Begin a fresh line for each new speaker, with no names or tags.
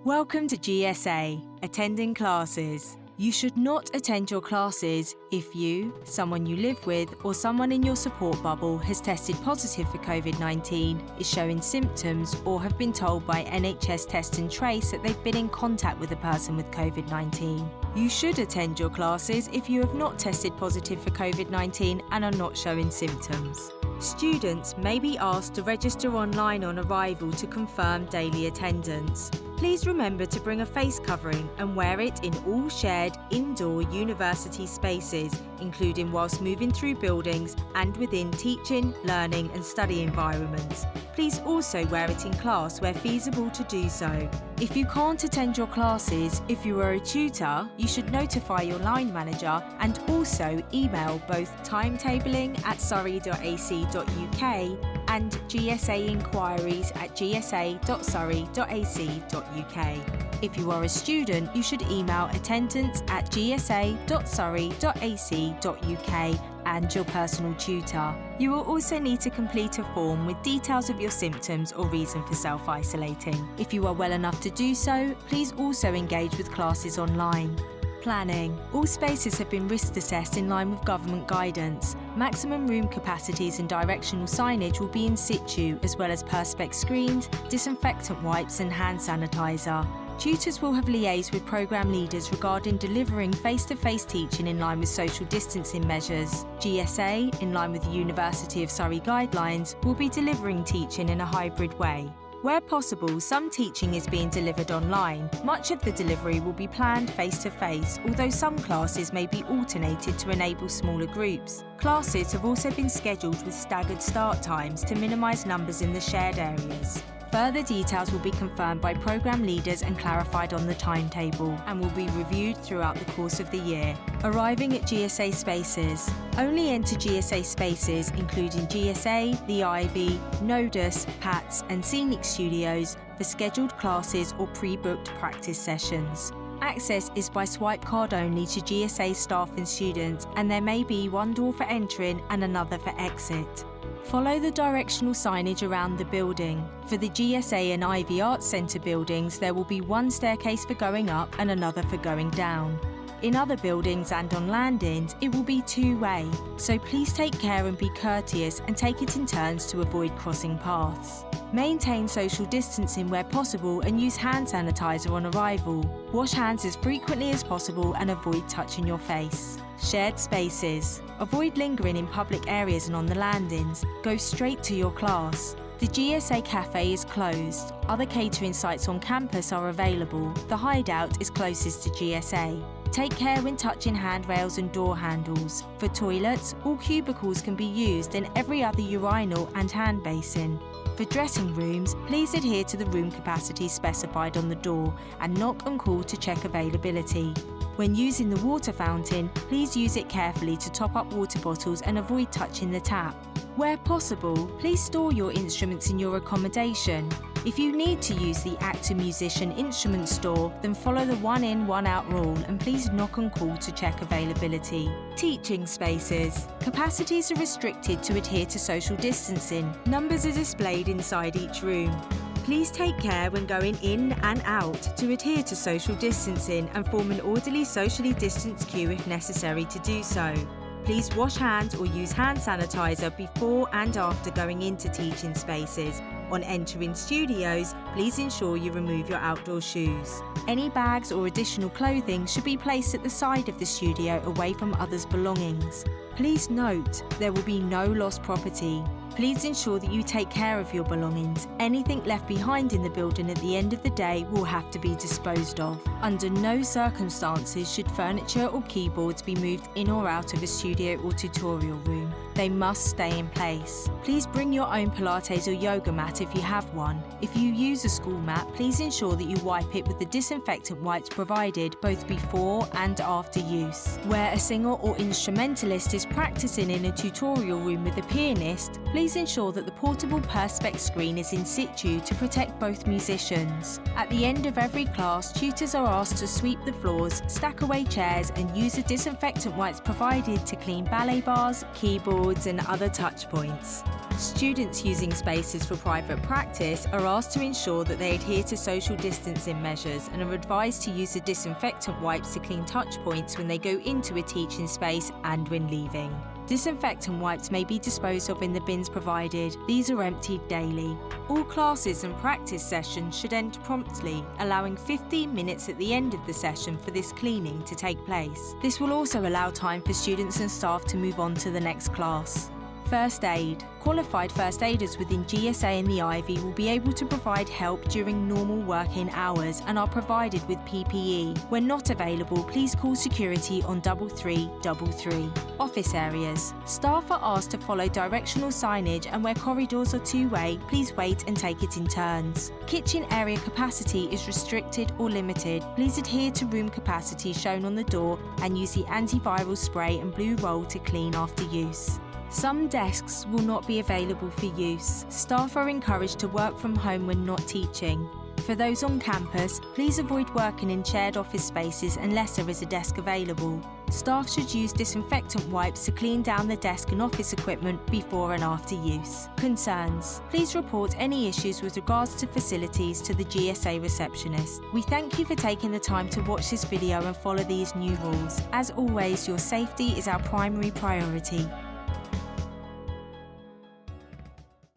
Welcome to GSA, attending classes. You should not attend your classes if you, someone you live with, or someone in your support bubble has tested positive for COVID-19, is showing symptoms, or have been told by NHS Test and Trace that they've been in contact with a person with COVID-19. You should attend your classes if you have not tested positive for COVID-19 and are not showing symptoms. Students may be asked to register online on arrival to confirm daily attendance. Please remember to bring a face covering and wear it in all shared indoor university spaces, including whilst moving through buildings and within teaching, learning and study environments. Please also wear it in class where feasible to do so. If you can't attend your classes, if you are a tutor, you should notify your line manager and also email both timetabling@surrey.ac.uk and GSA inquiries at gsa.surrey.ac.uk. If you are a student, you should email attendance@gsa.surrey.ac.uk and your personal tutor. You will also need to complete a form with details of your symptoms or reason for self-isolating. If you are well enough to do so, please also engage with classes online. Planning. All spaces have been risk assessed in line with government guidance. Maximum room capacities and directional signage will be in situ, as well as perspex screens, disinfectant wipes and hand sanitizer. Tutors will have liaised with programme leaders regarding delivering face-to-face teaching in line with social distancing measures. GSA, in line with the University of Surrey guidelines, will be delivering teaching in a hybrid way. Where possible, some teaching is being delivered online. Much of the delivery will be planned face-to-face, although some classes may be alternated to enable smaller groups. Classes have also been scheduled with staggered start times to minimise numbers in the shared areas. Further details will be confirmed by programme leaders and clarified on the timetable, and will be reviewed throughout the course of the year. Arriving at GSA spaces. Only enter GSA spaces, including GSA, the Ivy, Nodus, PATS and Scenic Studios, for scheduled classes or pre-booked practice sessions. Access is by swipe card only to GSA staff and students, and there may be one door for entering and another for exit. Follow the directional signage around the building. For the GSA and Ivy Arts Centre buildings, there will be one staircase for going up and another for going down. In other buildings and on landings, it will be two-way, so please take care and be courteous and take it in turns to avoid crossing paths. Maintain social distancing where possible and use hand sanitizer on arrival. Wash hands as frequently as possible and avoid touching your face. Shared spaces. Avoid lingering in public areas and on the landings. Go straight to your class. The GSA cafe is closed. Other catering sites on campus are available. The hideout is closest to GSA. Take care when touching handrails and door handles. For toilets, all cubicles can be used and every other urinal and hand basin. For dressing rooms, please adhere to the room capacity specified on the door and knock and call to check availability. When using the water fountain, please use it carefully to top up water bottles and avoid touching the tap. Where possible, please store your instruments in your accommodation. If you need to use the actor musician instrument store, then follow the one in, one out rule and please knock and call to check availability. Teaching spaces. Capacities are restricted to adhere to social distancing. Numbers are displayed inside each room. Please take care when going in and out to adhere to social distancing and form an orderly socially distanced queue if necessary to do so. Please wash hands or use hand sanitizer before and after going into teaching spaces. On entering studios, please ensure you remove your outdoor shoes. Any bags or additional clothing should be placed at the side of the studio away from others' belongings. Please note, there will be no lost property. Please ensure that you take care of your belongings. Anything left behind in the building at the end of the day will have to be disposed of. Under no circumstances should furniture or keyboards be moved in or out of a studio or tutorial room. They must stay in place. Please bring your own Pilates or yoga mat if you have one. If you use a school mat, please ensure that you wipe it with the disinfectant wipes provided both before and after use. Where a singer or instrumentalist is practicing in a tutorial room with a pianist, Please ensure that the portable Perspex screen is in situ to protect both musicians. At the end of every class, tutors are asked to sweep the floors, stack away chairs and use the disinfectant wipes provided to clean ballet bars, keyboards and other touch points. Students using spaces for private practice are asked to ensure that they adhere to social distancing measures and are advised to use the disinfectant wipes to clean touch points when they go into a teaching space and when leaving. Disinfectant wipes may be disposed of in the bins provided. These are emptied daily. All classes and practice sessions should end promptly, allowing 15 minutes at the end of the session for this cleaning to take place. This will also allow time for students and staff to move on to the next class. First aid. Qualified first aiders within GSA and the Ivy will be able to provide help during normal working hours and are provided with PPE. When not available, please call security on 3333. Office areas. Staff are asked to follow directional signage and where corridors are two-way, please wait and take it in turns. Kitchen area capacity is restricted or limited. Please adhere to room capacity shown on the door and use the antiviral spray and blue roll to clean after use. Some desks will not be available for use. Staff are encouraged to work from home when not teaching. For those on campus, please avoid working in shared office spaces unless there is a desk available. Staff should use disinfectant wipes to clean down the desk and office equipment before and after use. Concerns. Please report any issues with regards to facilities to the GSA receptionist. We thank you for taking the time to watch this video and follow these new rules. As always, your safety is our primary priority.